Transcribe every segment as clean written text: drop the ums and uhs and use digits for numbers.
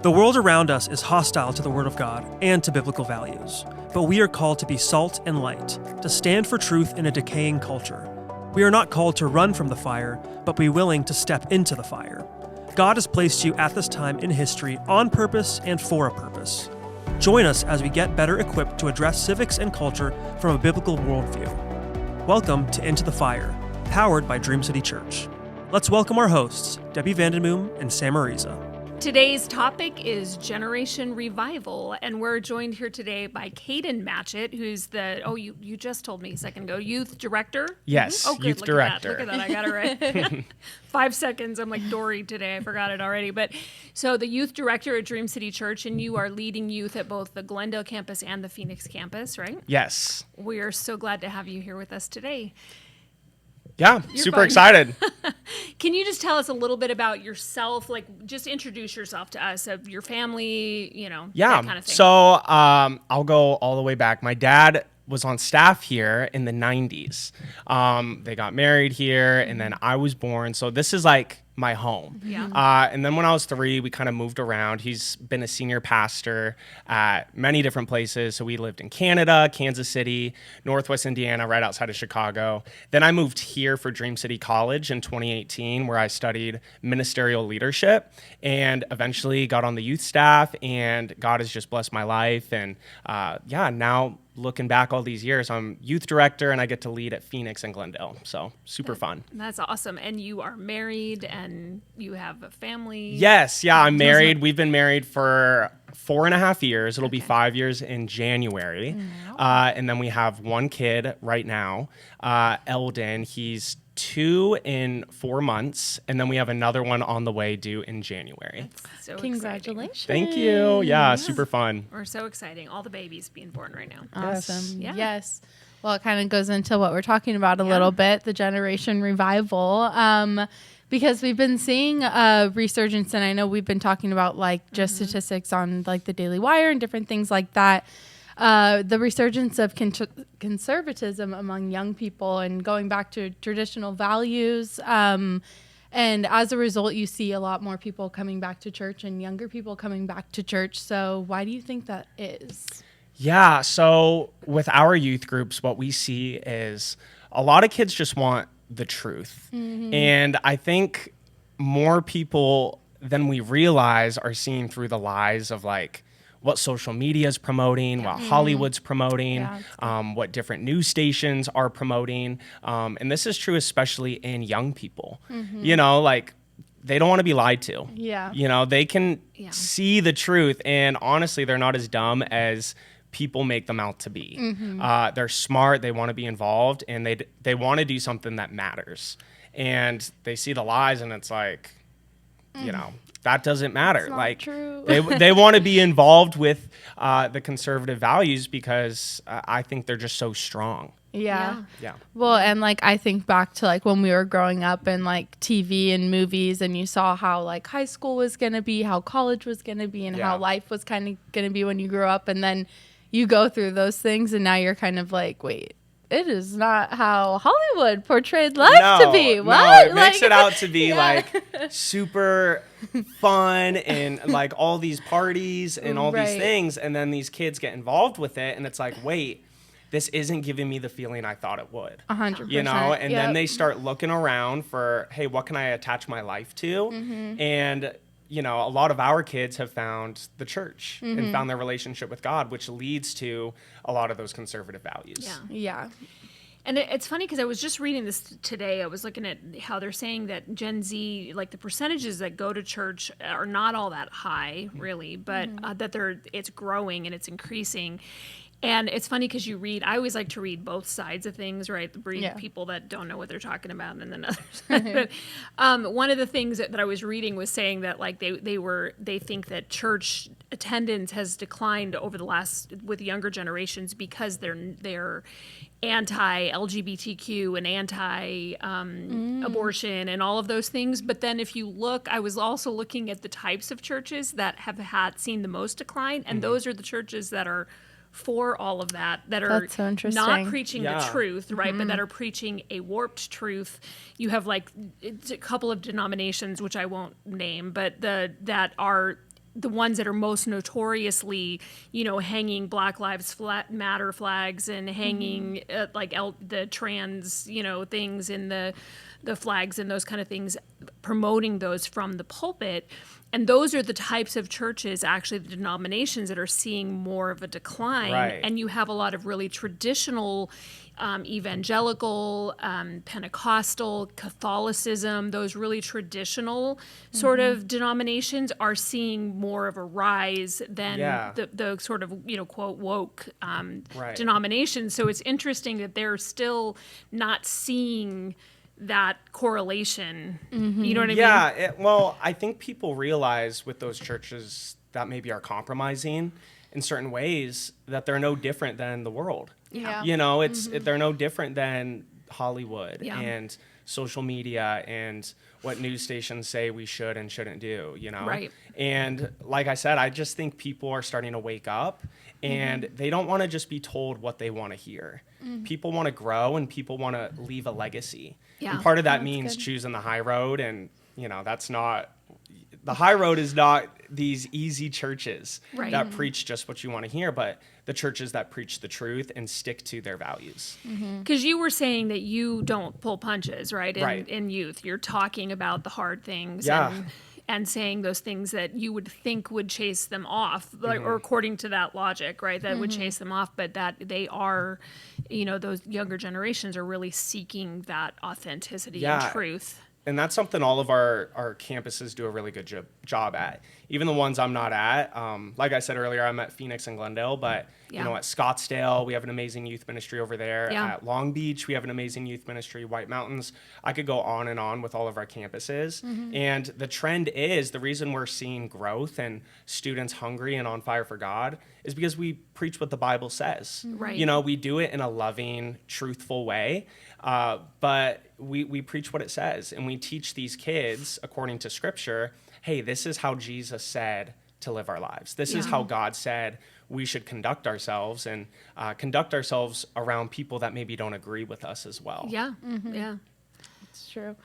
The world around us is hostile to the Word of God and to biblical values, but we are called to be salt and light, to stand for truth in a decaying culture. We are not called to run from the fire, but be willing to step into the fire. God has placed you at this time in history on purpose and for a purpose. Join us as we get better equipped to address civics and culture from a biblical worldview. Welcome to Into the Fire, powered by Dream City Church. Let's welcome our hosts, Debi and Sam. Today's topic is Generation Revival, and we're joined here today by Kaden Matchett, who's the, you just told me a second ago, youth director? Yes, Oh, good. youth director. Look at that, I got it right. 5 seconds, I'm like Dory today, I forgot it already. But so the youth director at Dream City Church, and you are leading youth at both the Glendale campus and the Phoenix campus, right? Yes. We are so glad to have you here with us today. Yeah, You're super fun. excited. Can you just tell us a little bit about yourself? Like, just introduce yourself to us, of your family, that kind of thing. So I'll go all the way back. My dad was on staff here in the 90s. They got married here, and then I was born. So this is like my home. Yeah. And then when I was 3, we kind of moved around. He's been a senior pastor at many different places. So we lived in Canada, Kansas City, Northwest Indiana, right outside of Chicago. Then I moved here for Dream City College in 2018, where I studied ministerial leadership and eventually got on the youth staff, and God has just blessed my life. And now looking back all these years, I'm youth director and I get to lead at Phoenix and Glendale. So super fun. That's awesome. And you are married and you have a family? Yes. Yeah, I'm married. We've been married for 4.5 years. It'll be 5 years in January. And then we have one kid right now, Eldon. He's 2 in 4 months, and then we have another one on the way due in January. That's so Congratulations. exciting. Thank you. Yeah, super fun. We're so exciting. All the babies being born right now. Awesome. Yeah. Yes. Well, it kind of goes into what we're talking about a little bit, the Generation Revival. Because we've been seeing a resurgence, and I know we've been talking about like just statistics on like the Daily Wire and different things like that. The resurgence of conservatism among young people and going back to traditional values. And as a result, you see a lot more people coming back to church and younger people coming back to church. So why do you think that is? Yeah, so with our youth groups, what we see is a lot of kids just want the truth. And I think more people than we realize are seeing through the lies of like what social media is promoting, what Hollywood's promoting, what different news stations are promoting. And this is true especially in young people. Like they don't want to be lied to. Yeah. They can see the truth, and honestly, they're not as dumb as people make them out to be. They're smart, they want to be involved, and they want to do something that matters. And they see the lies, and it's like, that doesn't matter. It's not like true. they want to be involved with the conservative values because I think they're just so strong. Yeah. Yeah. Well, and like I think back to like when we were growing up and like TV and movies, and you saw how like high school was going to be, how college was going to be, and how life was kind of going to be when you grew up. And then you go through those things, and now you're kind of like, wait, it is not how Hollywood portrayed life to be. What? No, it makes it out to be like super fun and like all these parties and all these things. And then these kids get involved with it, and it's like, wait, this isn't giving me the feeling I thought it would. 100%. And then they start looking around for, hey, what can I attach my life to? And a lot of our kids have found the church and found their relationship with God, which leads to a lot of those conservative values. Yeah. And it's funny because I was just reading this today. I was looking at how they're saying that Gen Z, like the percentages that go to church are not all that high, really, but that it's growing and it's increasing. And it's funny because I always like to read both sides of things, right? The people that don't know what they're talking about, and then others. But one of the things that I was reading was saying that like they think that church attendance has declined over the last with younger generations because they're anti-LGBTQ and anti-abortion and all of those things. But then if you look, I was also looking at the types of churches that have seen the most decline, and those are the churches that are for all of that are so not preaching the truth, right? But that are preaching a warped truth. You have like it's a couple of denominations, which I won't name, but that are the ones that are most notoriously, hanging Black Lives Matter flags and hanging the trans, things in the flags and those kind of things, promoting those from the pulpit. And those are the types of churches, actually the denominations, that are seeing more of a decline. Right. And you have a lot of really traditional evangelical, Pentecostal, Catholicism, those really traditional sort of denominations are seeing more of a rise than the sort of, quote, woke denominations. So it's interesting that they're still not seeing that correlation. You know what I mean? Yeah. Well, I think people realize with those churches that maybe are compromising in certain ways that they're no different than the world. Yeah. They're no different than Hollywood Yeah. and social media and what news stations say we should and shouldn't do, Right. And like I said, I just think people are starting to wake up and they don't want to just be told what they want to hear. People want to grow and people want to leave a legacy. Yeah. And part of that means choosing the high road, and that's not the high road is not these easy churches Right. that preach just what you want to hear, but the churches that preach the truth and stick to their values. Because you were saying that you don't pull punches, right? Right. In youth, you're talking about the hard things Yeah. and saying those things that you would think would chase them off, or according to that logic, right? That would chase them off, but that they are, those younger generations are really seeking that authenticity and truth. And that's something all of our campuses do a really good job at. Even the ones I'm not at. Like I said earlier, I'm at Phoenix and Glendale, but at Scottsdale, we have an amazing youth ministry over there. Yeah. At Long Beach, we have an amazing youth ministry. White Mountains. I could go on and on with all of our campuses. And the trend is, the reason we're seeing growth and students hungry and on fire for God is because we preach what the Bible says. Right. We do it in a loving, truthful way. But we preach what it says, and we teach these kids, according to Scripture, hey, this is how Jesus said to live our lives. This is how God said we should conduct ourselves, and conduct ourselves around people that maybe don't agree with us as well. Yeah, yeah. It's true.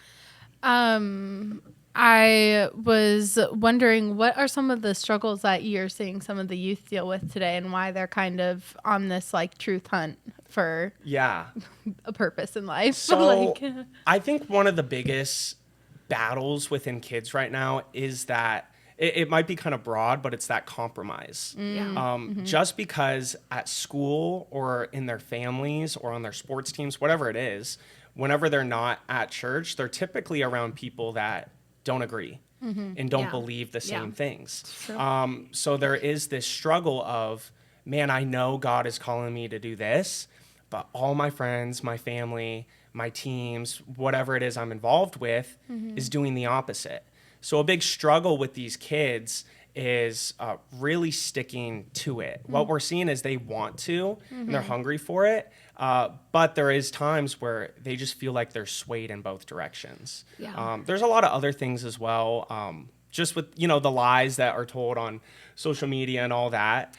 I was wondering, what are some of the struggles that you're seeing some of the youth deal with today, and why they're kind of on this truth hunt for a purpose in life? So I think one of the biggest battles within kids right now is that it might be kind of broad, but it's that compromise. Just because at school or in their families or on their sports teams, whatever it is, whenever they're not at church, they're typically around people that don't agree and don't believe the same things. So there is this struggle of, man, I know God is calling me to do this, but all my friends, my family, my teams, whatever it is I'm involved with is doing the opposite. So a big struggle with these kids is really sticking to it. What we're seeing is they want to, and they're hungry for it, but there is times where they just feel like they're swayed in both directions. There's a lot of other things as well, just with, the lies that are told on social media and all that,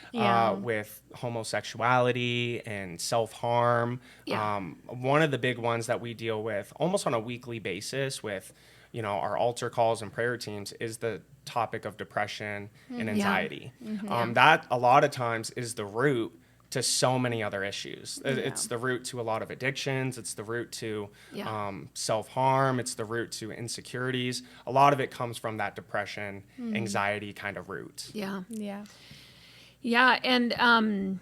with homosexuality and self-harm. One of the big ones that we deal with almost on a weekly basis with, our altar calls and prayer teams is the topic of depression and anxiety. That a lot of times is the root to so many other issues. It's the root to a lot of addictions. It's the root to self-harm. It's the root to insecurities. A lot of it comes from that depression, anxiety kind of root. Yeah, and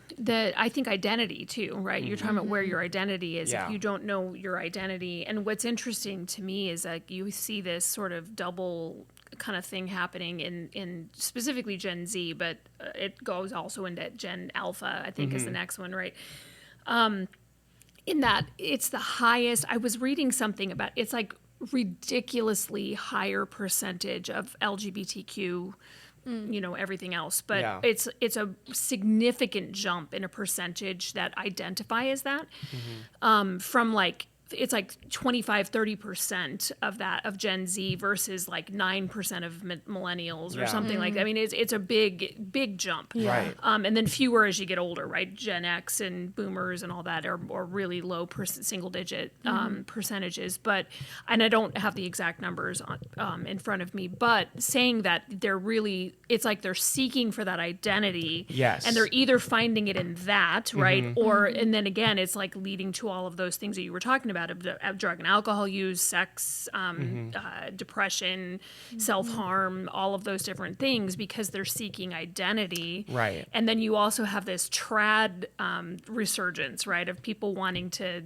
I think identity too, right? You're talking about where your identity is. If you don't know your identity, and what's interesting to me is that you see this sort of double kind of thing happening in specifically Gen Z, but it goes also into Gen Alpha, I think is the next one, right? In that it's the highest. I was reading something about it's like ridiculously higher percentage of LGBTQ. Everything else, but it's a significant jump in a percentage that identify as that, from like it's like 25-30% of that of Gen Z versus like 9% of millennials or something like that. I mean, it's a big jump. Right. And then fewer as you get older, right? Gen X and boomers and all that are really low single digit percentages. But, and I don't have the exact numbers in front of me, but saying that it's like they're seeking for that identity. Yes. And they're either finding it in that, right? Or, and then again, it's like leading to all of those things that you were talking about, of drug and alcohol use, sex, depression, self-harm, all of those different things, because they're seeking identity. Right. And then you also have this trad resurgence, right, of people wanting to,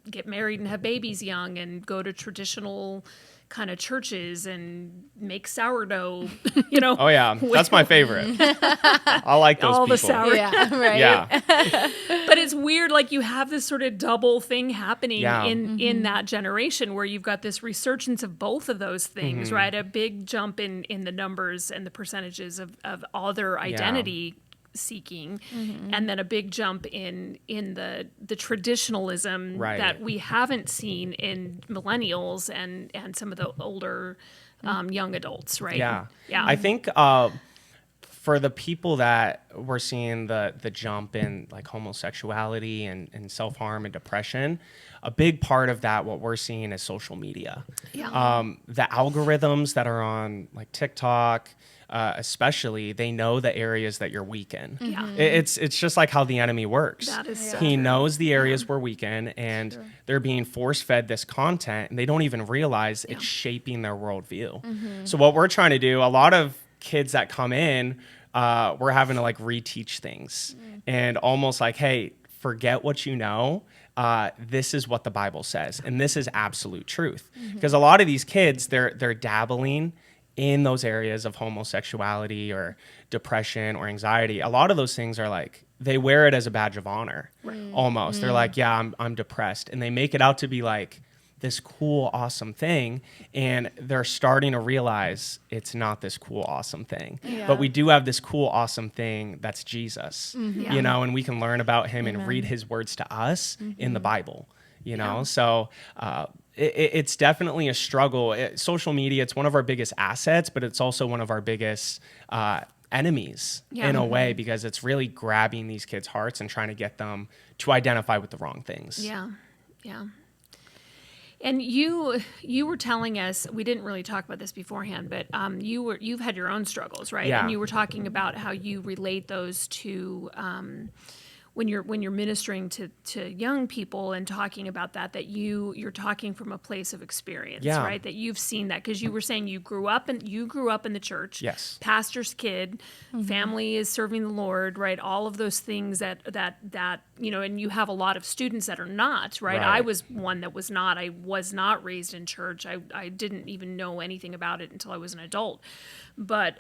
get married and have babies young and go to traditional kind of churches and make sourdough, Oh yeah, that's my favorite. I like those all people. the sourdough. Yeah, right. Yeah. But it's weird, like you have this sort of double thing happening Yeah. in that generation where you've got this resurgence of both of those things, right? A big jump in the numbers and the percentages of other identity seeking, and then a big jump in the traditionalism Right. that we haven't seen in millennials and some of the older young adults, right? Yeah. Yeah. I think for the people that we're seeing the jump in like homosexuality and self-harm and depression, a big part of that, what we're seeing is social media. Yeah. The algorithms that are on like TikTok, especially, they know the areas that you're weak in. Yeah. It's just like how the enemy works. That is so He true. knows the areas we're weak in, and they're being force-fed this content, and they don't even realize it's shaping their worldview. So what we're trying to do, a lot of kids that come in, we're having to like reteach things and almost like, hey, forget what you know. This is what the Bible says, and this is absolute truth. Because a lot of these kids, they're dabbling in those areas of homosexuality or depression or anxiety. A lot of those things are like, they wear it as a badge of honor, almost. They're like, yeah, I'm depressed. And they make it out to be like this cool, awesome thing. And they're starting to realize it's not this cool, awesome thing. Yeah. But we do have this cool, awesome thing that's Jesus, and we can learn about him and read his words to us in the Bible, So it's definitely a struggle. Social media, it's one of our biggest assets, but it's also one of our biggest enemies in a way, because it's really grabbing these kids' hearts and trying to get them to identify with the wrong things. Yeah. And you were telling us, we didn't really talk about this beforehand, but you've had your own struggles, right? Yeah. And you were talking about how you relate those to when you're ministering to young people and talking about that you're talking from a place of experience, right? That you've seen that, because you were saying you grew up in the church, Yes, pastor's kid, family is serving the Lord, right? All of those things that and you have a lot of students that are not, right? I was one that was not. I was not raised in church. I didn't even know anything about it until I was an adult. But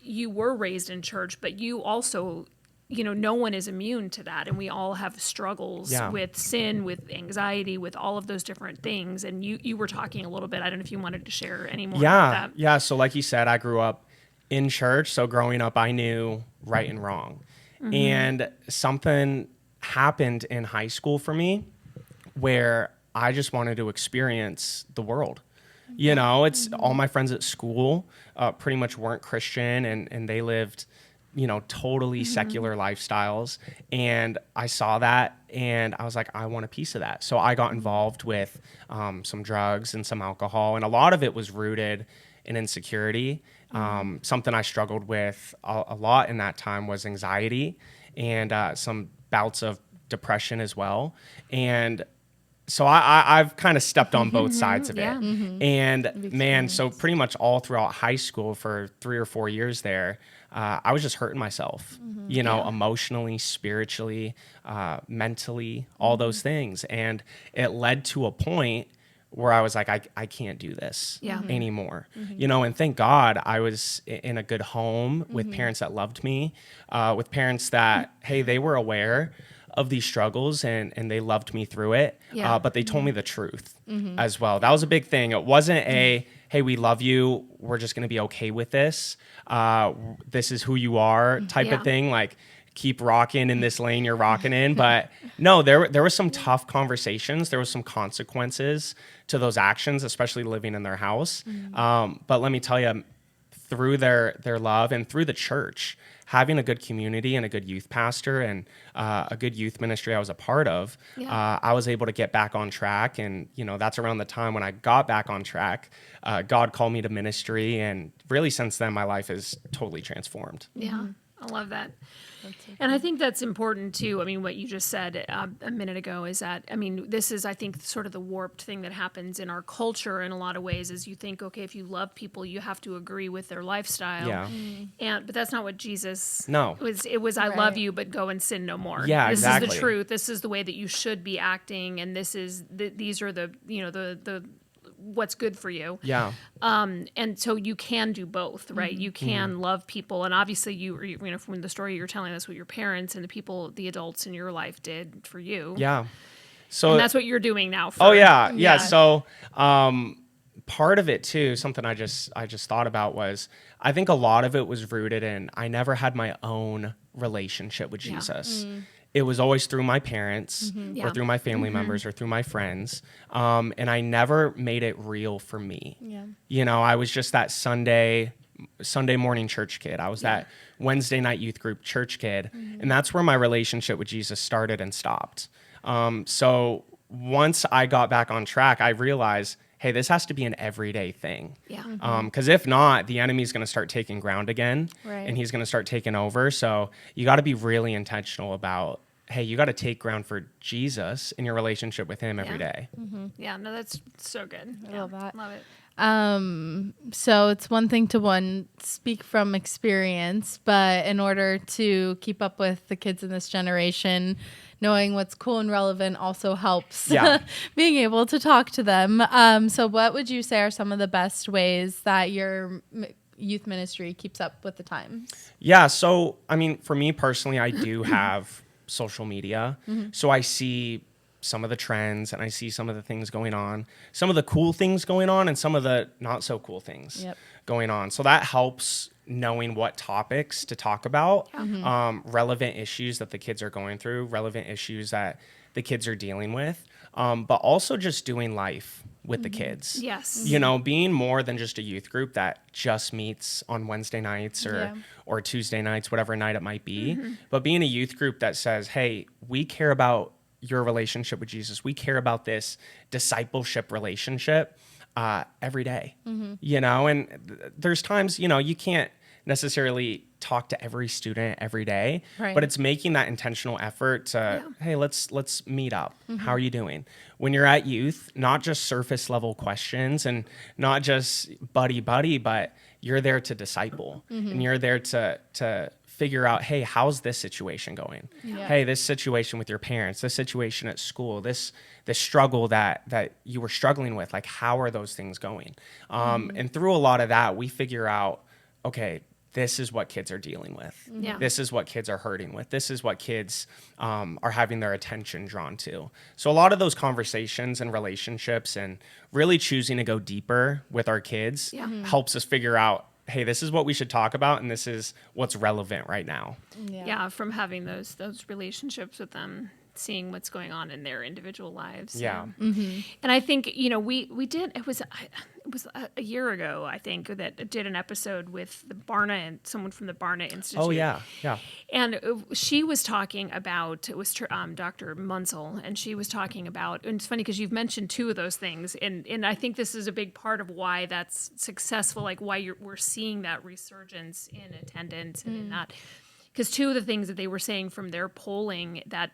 you were raised in church, but you also, no one is immune to that. And we all have struggles with sin, with anxiety, with all of those different things. And you were talking a little bit, I don't know if you wanted to share any more about that. Yeah. So like you said, I grew up in church. So growing up, I knew right and wrong. And something happened in high school for me where I just wanted to experience the world. It's all my friends at school pretty much weren't Christian, and they lived totally secular lifestyles. And I saw that and I was like, I want a piece of that. So I got involved with some drugs and some alcohol. And a lot of it was rooted in insecurity. Something I struggled with a lot in that time was anxiety and some bouts of depression as well. And so I've kind of stepped on both sides of it. And man, so pretty much all throughout high school for 3 or 4 years there, I was just hurting myself, emotionally, spiritually, mentally, all those things. And it led to a point where I was like, I can't do this anymore, and thank God I was in a good home with parents that loved me, with parents that, hey, they were aware of these struggles and they loved me through it. But they told me the truth as well. That was a big thing. It wasn't hey, we love you, we're just going to be okay with this. This is who you are type of thing. Like, keep rocking in this lane you're rocking in. But no, there were some tough conversations. There was some consequences to those actions, especially living in their house. But let me tell you, through their love and through the church, having a good community and a good youth pastor and a good youth ministry I was a part of, I was able to get back on track. And, that's around the time when I got back on track, God called me to ministry. And really since then, my life is totally transformed. Yeah, I love that. And I think that's important too. I mean, what you just said a minute ago is that, this is, I think, sort of the warped thing that happens in our culture in a lot of ways is you think, okay, if you love people, you have to agree with their lifestyle. Yeah. But that's not what Jesus was. It was, I love you, but go and sin no more. Yeah, this exactly. is the truth. This is the way that you should be acting. And these are the, the what's good for you. Yeah. And so you can do both, right? You can love people. And obviously from the story you're telling us what your parents and the adults in your life did for you. Yeah. So and that's what you're doing now. Yeah. So, part of it too, something I just thought about was, I think a lot of it was rooted in, I never had my own relationship with Jesus. It was always through my parents or through my family members or through my friends. And I never made it real for me. Yeah. I was just that Sunday morning church kid. I was that Wednesday night youth group church kid. And that's where my relationship with Jesus started and stopped. So once I got back on track, I realized, hey, this has to be an everyday thing. Yeah. Because if not, the enemy's going to start taking ground again, and he's going to start taking over. So you got to be really intentional about, hey, you got to take ground for Jesus in your relationship with him every day. Yeah, no, that's so good. I love that. Love it. So it's one thing to speak from experience, but in order to keep up with the kids in this generation, knowing what's cool and relevant also helps being able to talk to them. So what would you say are some of the best ways that your youth ministry keeps up with the times? Yeah. So, for me personally, I do have social media. So I see some of the trends and I see some of the things going on, some of the cool things going on and some of the not so cool things going on. So that helps knowing what topics to talk about, relevant issues that the kids are going through, relevant issues that the kids are dealing with, but also just doing life with the kids. Yes. Being more than just a youth group that just meets on Wednesday nights or Tuesday nights, whatever night it might be, but being a youth group that says, hey, we care about your relationship with Jesus. We care about this discipleship relationship every day, and there's times, you can't necessarily talk to every student every day, but it's making that intentional effort to, hey, let's meet up. How are you doing? When you're at youth, not just surface level questions and not just buddy, but you're there to disciple and you're there to figure out, hey, how's this situation going? Hey, this situation with your parents, this situation at school, this struggle that you were struggling with, like, how are those things going? And through a lot of that, we figure out, okay, this is what kids are dealing with. This is what kids are hurting with. This is what kids are having their attention drawn to. So a lot of those conversations and relationships and really choosing to go deeper with our kids helps us figure out, hey, this is what we should talk about, and this is what's relevant right now. Yeah, from having those relationships with them, seeing what's going on in their individual lives. Yeah. And I think, we did, it was a year ago, I think, that did an episode with the Barna and someone from the Barna Institute. Oh, yeah. And she was talking about, it was Dr. Munsell, and she was talking about, and it's funny because you've mentioned two of those things, and I think this is a big part of why that's successful, like why we're seeing that resurgence in attendance and in that. Because two of the things that they were saying from their polling that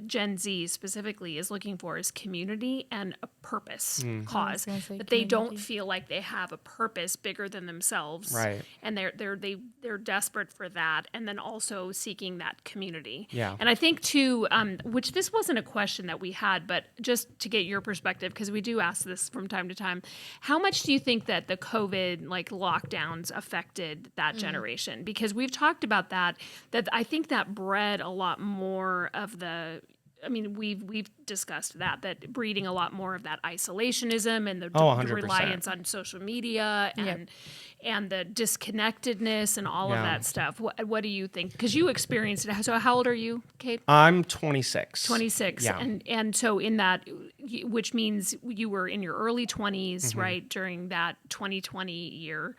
Gen Z specifically is looking for is community and a purpose cause. That they don't feel like they have a purpose bigger than themselves, right? And they're desperate for that, and then also seeking that community. Yeah. And I think too, which this wasn't a question that we had, but just to get your perspective, because we do ask this from time to time, how much do you think that the COVID lockdowns affected that generation? Because we've talked about that I think that bred a lot more of the, we've discussed that breeding a lot more of that isolationism and the reliance on social media the disconnectedness and all of Yeah. that stuff. What do you think? Because you experienced it. So how old are you, Kate? I'm 26. 26. Yeah. And so in that, which means you were in your early 20s, right, during that 2020 year.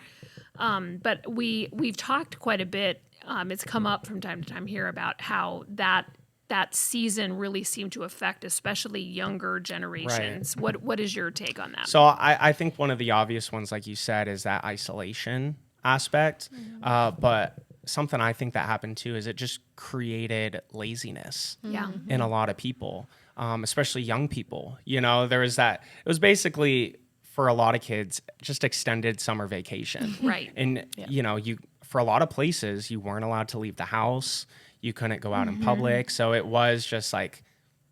But we've talked quite a bit. It's come up from time to time here about how that season really seemed to affect especially younger generations. What is your take on that? So I think one of the obvious ones, like you said, is that isolation aspect. But something I think that happened too is it just created laziness in a lot of people, especially young people. There was that. It was basically, for a lot of kids, just extended summer vacation. Right. And, for a lot of places, you weren't allowed to leave the house. You couldn't go out in public. So it was just like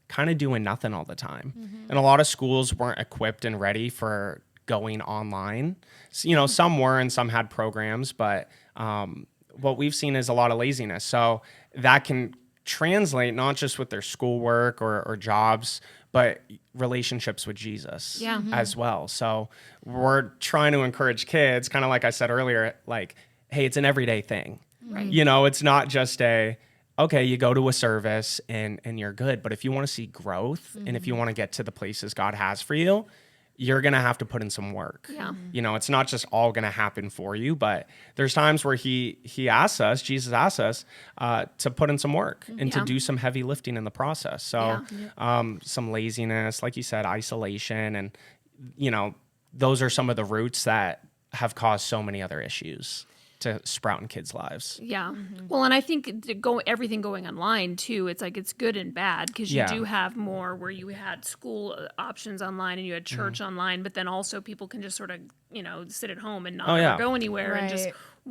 kind of doing nothing all the time. And a lot of schools weren't equipped and ready for going online. So, some were and some had programs, but what we've seen is a lot of laziness. So that can translate not just with their schoolwork or jobs, but relationships with Jesus as well. So we're trying to encourage kids, kind of like I said earlier, like, hey, it's an everyday thing. Right. It's not just okay, you go to a service and you're good. But if you want to see growth and if you want to get to the places God has for you, you're going to have to put in some work. Yeah. It's not just all going to happen for you, but there's times where Jesus asks us to put in some work and to do some heavy lifting in the process. So some laziness, like you said, isolation, and, those are some of the roots that have caused so many other issues to sprout in kids' lives. Yeah. Well, and I think everything going online too, it's like it's good and bad, because you do have more where you had school options online and you had church online, but then also people can just sort of, sit at home and not go anywhere and just,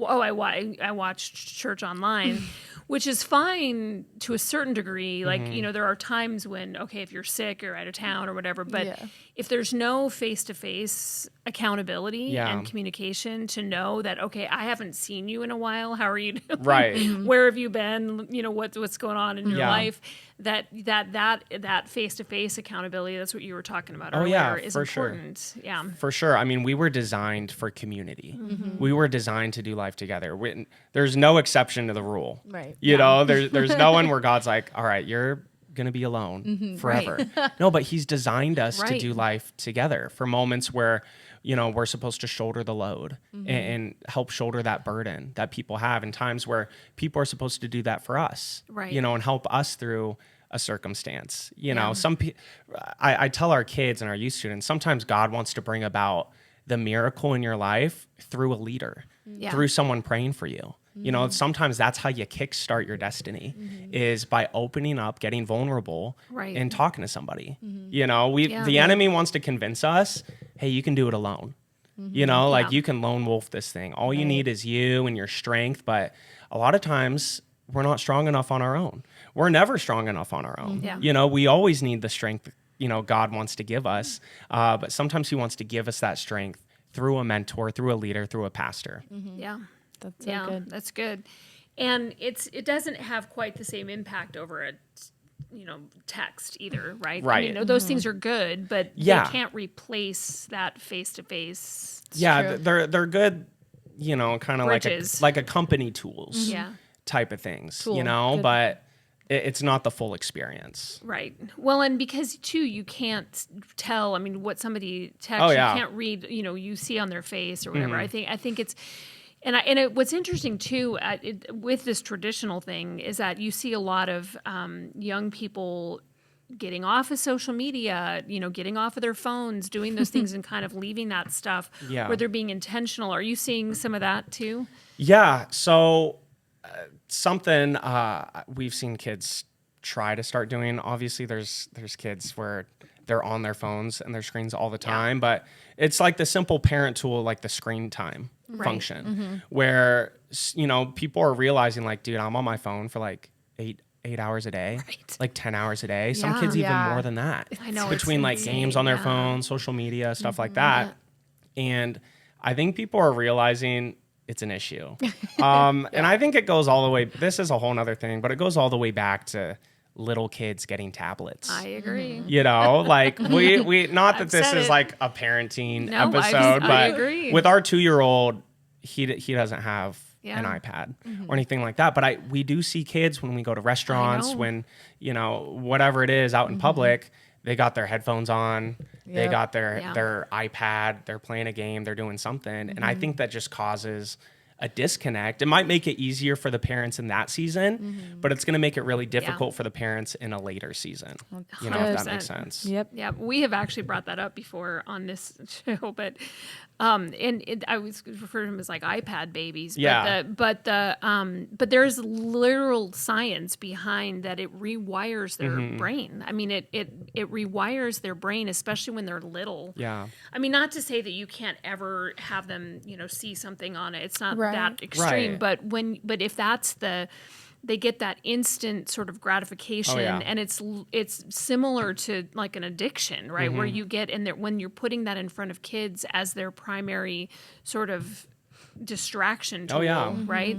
I watched church online, which is fine to a certain degree. Like, there are times when, okay, if you're sick or out of town or whatever, but if there's no face-to-face accountability and communication to know that, okay, I haven't seen you in a while. How are you doing? Right. Where have you been? What's going on in your life? That face-to-face accountability, that's what you were talking about earlier, is important. Sure. Yeah. For sure. I mean, we were designed for community. We were designed to do life together. There's no exception to the rule. Right. There's no one where God's like, all right, you're going to be alone forever. No, but he's designed us to do life together for moments where, we're supposed to shoulder the load and help shoulder that burden that people have, in times where people are supposed to do that for us, and help us through a circumstance. I tell our kids and our youth students, sometimes God wants to bring about the miracle in your life through a leader, through someone praying for you. Sometimes that's how you kickstart your destiny, is by opening up, getting vulnerable, and talking to somebody. The enemy wants to convince us, hey, you can do it alone. You can lone wolf this thing. All you need is you and your strength. But a lot of times we're not strong enough on our own. We're never strong enough on our own. We always need the strength, God wants to give us. But sometimes he wants to give us that strength through a mentor, through a leader, through a pastor. Yeah. That's so good. That's good. And it doesn't have quite the same impact over a text either, right? Right. I mean, those things are good, but they can't replace that face-to-face. They're good, kind of like a company tools type of things, Good. but it's not the full experience. Right. Well, and because too, you can't tell, what somebody texts, you can't read, you see on their face or whatever. I think it's, what's interesting too with this traditional thing is that you see a lot of young people getting off of social media, getting off of their phones, doing those things and kind of leaving that stuff where they're being intentional. Are you seeing some of that too? Yeah. So something we've seen kids try to start doing. Obviously, there's kids where they're on their phones and their screens all the time, but it's like the simple parent tool, like the screen time function, where people are realizing, like, dude, I'm on my phone for like eight hours a day, like 10 hours a day. Some kids even more than that. I know, between like games on their phone, social media, stuff like that. And I think people are realizing it's an issue. And I think it goes all the way, this is a whole nother thing, but it goes all the way back to little kids getting tablets. I agree. Like we not that this is like a parenting episode, but I agree. with our 2-year-old, he doesn't have an Yeah. iPad or anything like that. But we do see kids when we go to restaurants, when, whatever it is out in public, they got their headphones on, they Yep. got their iPad, they're playing a game, they're doing something. And I think that just causes a disconnect. It might make it easier for the parents in that season, but it's going to make it really difficult for the parents in a later season. If that makes sense. Yep. Yeah, we have actually brought that up before on this show, but I was referring to them as like iPad babies. But but there's literal science behind that. It rewires their brain. I mean, it rewires their brain, especially when they're little. Yeah. I mean, not to say that you can't ever have them, see something on it. It's not that extreme, Right. but if that's they get that instant sort of gratification, and it's similar to like an addiction, right? Where you get in there when you're putting that in front of kids as their primary sort of distraction tool, right?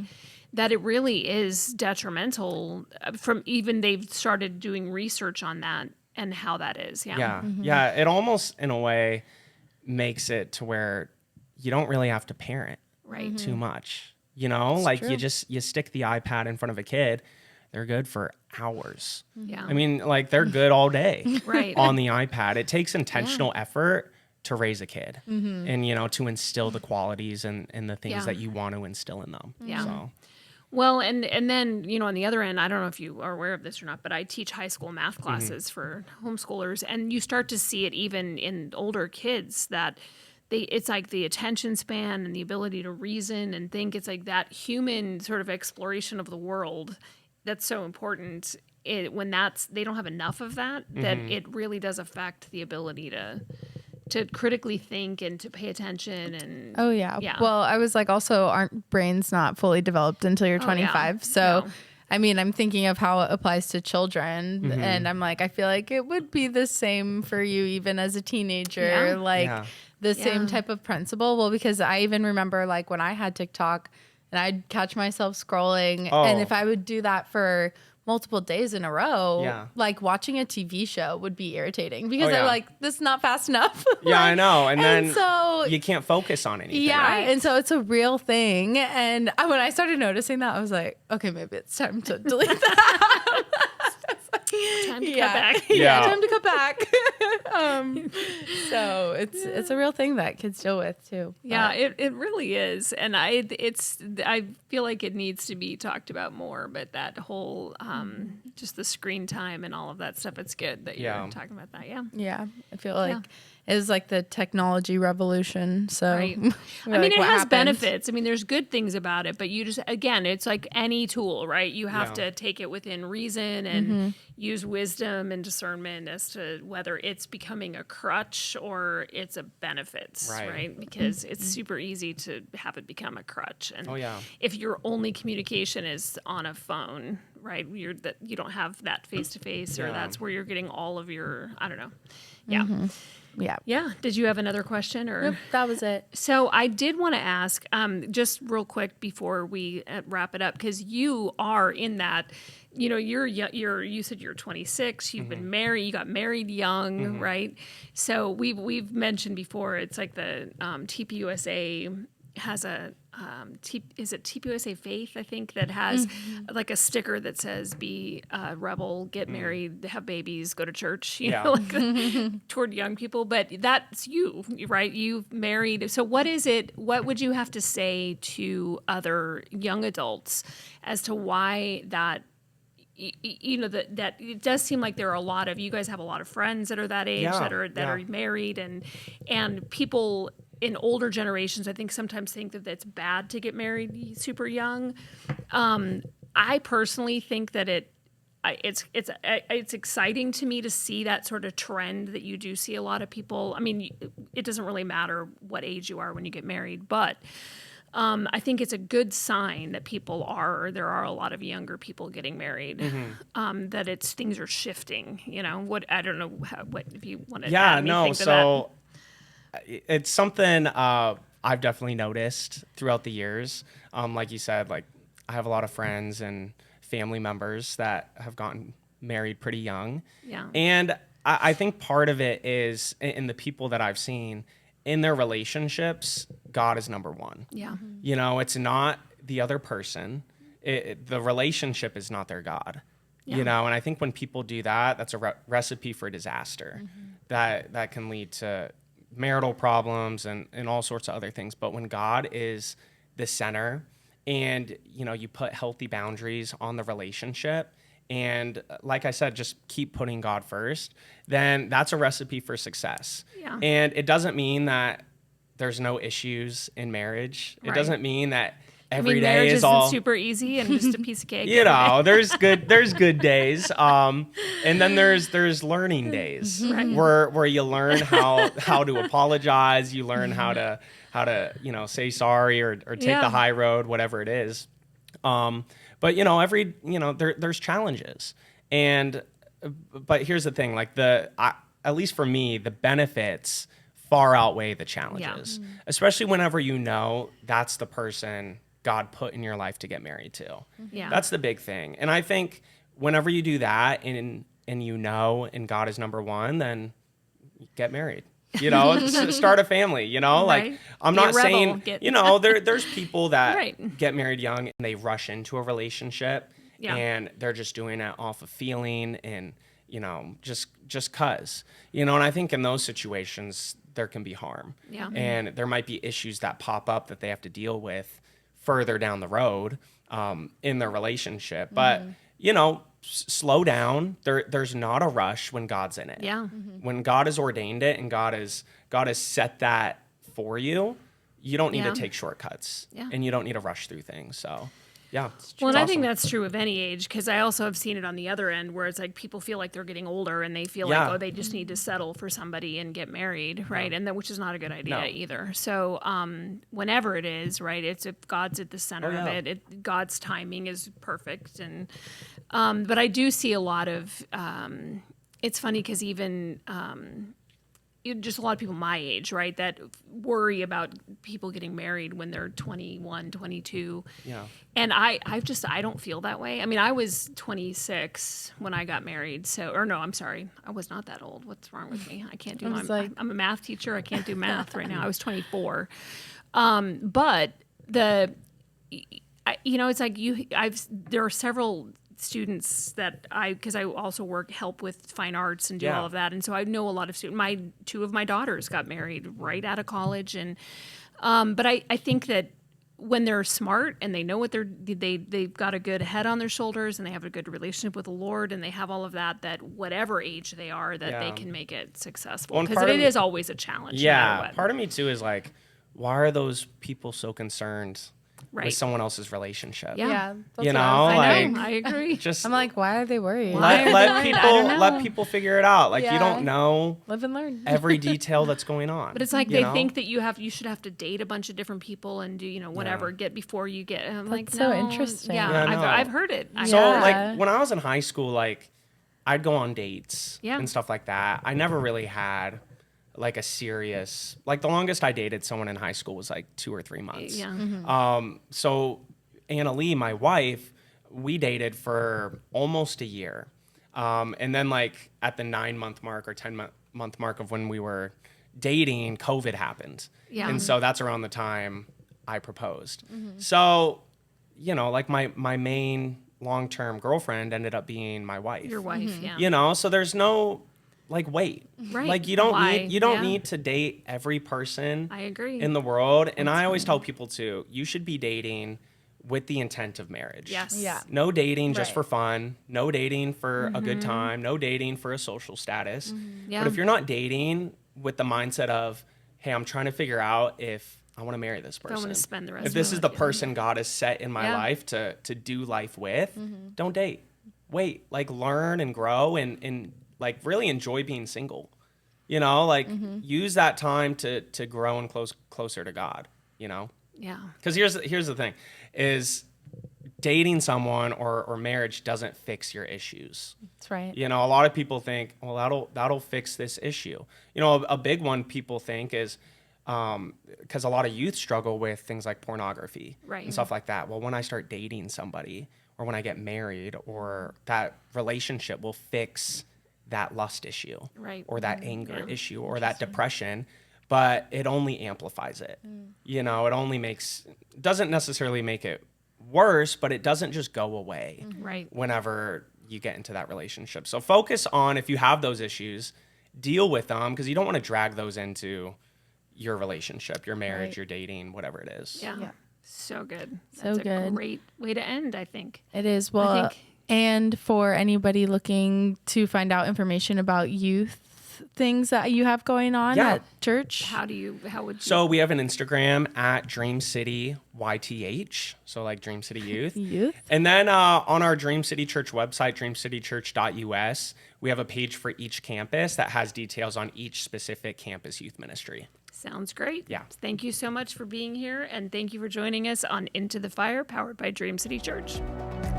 That it really is detrimental. From even they've started doing research on that and how that is. Yeah. It almost in a way makes it to where you don't really have to parent too much. Like true. you stick the iPad in front of a kid, they're good for hours. Yeah. I mean, like they're good all day Right. on the iPad. It takes intentional effort to raise a kid and, to instill the qualities and the things that you want to instill in them. Yeah. So. Well, and then, on the other end, I don't know if you are aware of this or not, but I teach high school math classes for homeschoolers, and you start to see it even in older kids that it's like the attention span and the ability to reason and think. It's like that human sort of exploration of the world that's so important. When they don't have enough of that, that it really does affect the ability to critically think and to pay attention. And Oh yeah. Well, I was like, also, aren't brains not fully developed until you're 25? So. No. I mean, I'm thinking of how it applies to children, and I'm like, I feel like it would be the same for you even as a teenager, the same type of principle. Well, because I even remember like when I had TikTok and I'd catch myself scrolling, and if I would do that for multiple days in a row, like watching a TV show would be irritating because I'm like, this is not fast enough. Yeah, I know. And then so you can't focus on anything. Yeah. Right? And so it's a real thing. And when I started noticing that, I was like, okay, maybe it's time to delete that. Time to cut back. Yeah. Time to cut back. So it's a real thing that kids deal with too. Yeah, it really is, and I feel like it needs to be talked about more. But that whole just the screen time and all of that stuff, it's good that you're talking about that. Yeah, Yeah, I feel like it was like the technology revolution. So right. I mean, it has benefits. I mean, there's good things about it, but you just again, it's like any tool, right? You have to take it within reason and use wisdom and discernment as to whether it's becoming a crutch or it's a benefit, right? Because it's super easy to have it become a crutch. And if your only communication is on a phone, right? You don't have that face to face, or that's where you're getting all of your, I don't know. Yeah. Yeah. Did you have another question or? Nope, that was it. So I did want to ask, just real quick before we wrap it up, because you are in that, you said you're 26, you've been married, you got married young, right? So we've mentioned before, it's like the TPUSA has a is it TPUSA Faith, I think, that has like a sticker that says be a rebel, get married, have babies, go to church, you know, like toward young people. But that's you, right? You've married. So what would you have to say to other young adults as to why that, that it does seem like there are a lot of, you guys have a lot of friends that are that age, that are married, and people in older generations, I think sometimes think that it's bad to get married super young. I personally think that it's exciting to me to see that sort of trend that you do see a lot of people. I mean, it doesn't really matter what age you are when you get married, but I think it's a good sign that there are a lot of younger people getting married, that things are shifting, I don't know what if you want to add anything to that. It's something I've definitely noticed throughout the years. Like you said, like I have a lot of friends and family members that have gotten married pretty young. Yeah. And I think part of it is, in the people that I've seen, in their relationships, God is number one. Yeah. You know, it's not the other person. The relationship is not their God. Yeah. You know, and I think when people do that, that's a recipe for disaster. That can lead to marital problems and all sorts of other things. But when God is the center, and you know, you put healthy boundaries on the relationship, and like I said, just keep putting God first, then that's a recipe for success. Yeah. And it doesn't mean that there's no issues in marriage. It Right. doesn't mean that I every mean, day marriage is isn't all super easy and just a piece of cake. you every know, day. there's good days, and then there's learning days where you learn how to apologize, you learn how to you know, say sorry or take Yeah. the high road, whatever it is. But you know, there's challenges, but here's the thing, like at least for me, the benefits far outweigh the challenges, especially whenever you know that's the person God put in your life to get married to. Yeah. That's the big thing. And I think whenever you do that and you know, and God is number one, then get married. You know, start a family, you know, Right. like I'm Be a not rebel. saying, you know, there's people that Right. get married young and they rush into a relationship Yeah. and they're just doing it off of feeling and, you know, just cause, you know, and I think in those situations there can be harm. Yeah. And there might be issues that pop up that they have to deal with further down the road in their relationship. But, you know, slow down. There's not a rush when God's in it. Yeah. When God has ordained it and God has set that for you, you don't need Yeah. to take shortcuts. Yeah. And you don't need to rush through things. So, yeah. Well, and I think awesome. that's true of any age, because I also have seen it on the other end where it's like people feel like they're getting older and they feel Yeah. like, oh, they just need to settle for somebody and get married, right? And then, which is not a good idea No. either. So, whenever it is, right, it's if God's at the center Oh, yeah. of it, God's timing is perfect. And, but I do see a lot of, it's funny because even, just a lot of people my age, right, that worry about people getting married when they're 21, 22. Yeah. And I don't feel that way. I mean, I was 26 when I got married. So, or no, I'm sorry. I was not that old. What's wrong with me? I can't do I'm a math teacher. I can't do math right now. I was 24. But it's like there are several students that because I also help with fine arts and do Yeah. all of that. And so I know a lot of students. Two of my daughters got married right out of college. And, but I think that when they're smart and they know what they've got a good head on their shoulders and they have a good relationship with the Lord and they have all of that whatever age they are, that they Yeah. can make it successful. Well, and Because part it of is always a challenge. no matter Yeah. what. Part of me too is like, why are those people so concerned Right. with someone else's relationship? Yeah. Yeah, that's You what I was know, I like know. I agree. just I'm like, why are they worried? let I don't know. let people figure it out. Like you Yeah. don't know Live and learn. every detail that's going on. But it's like you they know? think that you should have to date a bunch of different people and do whatever get before you get. And I'm like, That's so no. interesting. Yeah, Yeah, I know. I've heard it. So Yeah. like when I was in high school, like I'd go on dates Yeah. and stuff like that. I never really had like a serious, like the longest I dated someone in high school was like 2 or 3 months. Yeah. So Anna Lee, my wife, we dated for almost a year. And then like at the 9-month mark or 10-month mark of when we were dating, COVID happened. Yeah. And so that's around the time I proposed. So, like my main long-term girlfriend ended up being my wife. Your wife. Yeah. So there's no like wait. Right. Like you don't Why? need Yeah. need to date every person I agree. in the world. And I always tell people too, you should be dating with the intent of marriage. Yes. Yeah. No dating just Right. for fun. No dating for a good time. No dating for a social status. Yeah. But if you're not dating with the mindset of, hey, I'm trying to figure out if I want to marry this person. I want to spend the rest If of this my is the life, person God has set in my Yeah. life to do life with, don't date. Wait, like learn and grow and like really enjoy being single. Use that time to grow and closer to God, Yeah. Because here's the thing, is dating someone or marriage doesn't fix your issues. That's right. A lot of people think, well, that'll fix this issue. A big one people think is because a lot of youth struggle with things like pornography Right. and stuff like that. Well, when I start dating somebody or when I get married, or that relationship will fix that lust issue, Right. or that anger Yeah. issue, or that depression. but it only amplifies it. You know, it only doesn't necessarily make it worse, but it doesn't just go away Right. whenever you get into that relationship. So focus on, if you have those issues, deal with them, because you don't want to drag those into your relationship, your marriage, your dating, whatever it is. Yeah. Yeah. So good. So That's a good. great way to end, I think. It is. Well, think- and for anybody looking to find out information about youth things that you have going on Yeah. at church. How would you? So we have an Instagram at Dream City YTH, so like Dream City Youth. Youth. And then on our Dream City Church website, dreamcitychurch.us, we have a page for each campus that has details on each specific campus youth ministry. Sounds great. Yeah. Thank you so much for being here, and thank you for joining us on Into the Fire, powered by Dream City Church.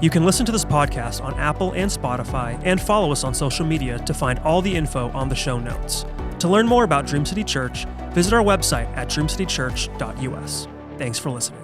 You can listen to this podcast on Apple and Spotify, and follow us on social media to find all the info on the show notes. To learn more about Dream City Church, visit our website at dreamcitychurch.us. Thanks for listening.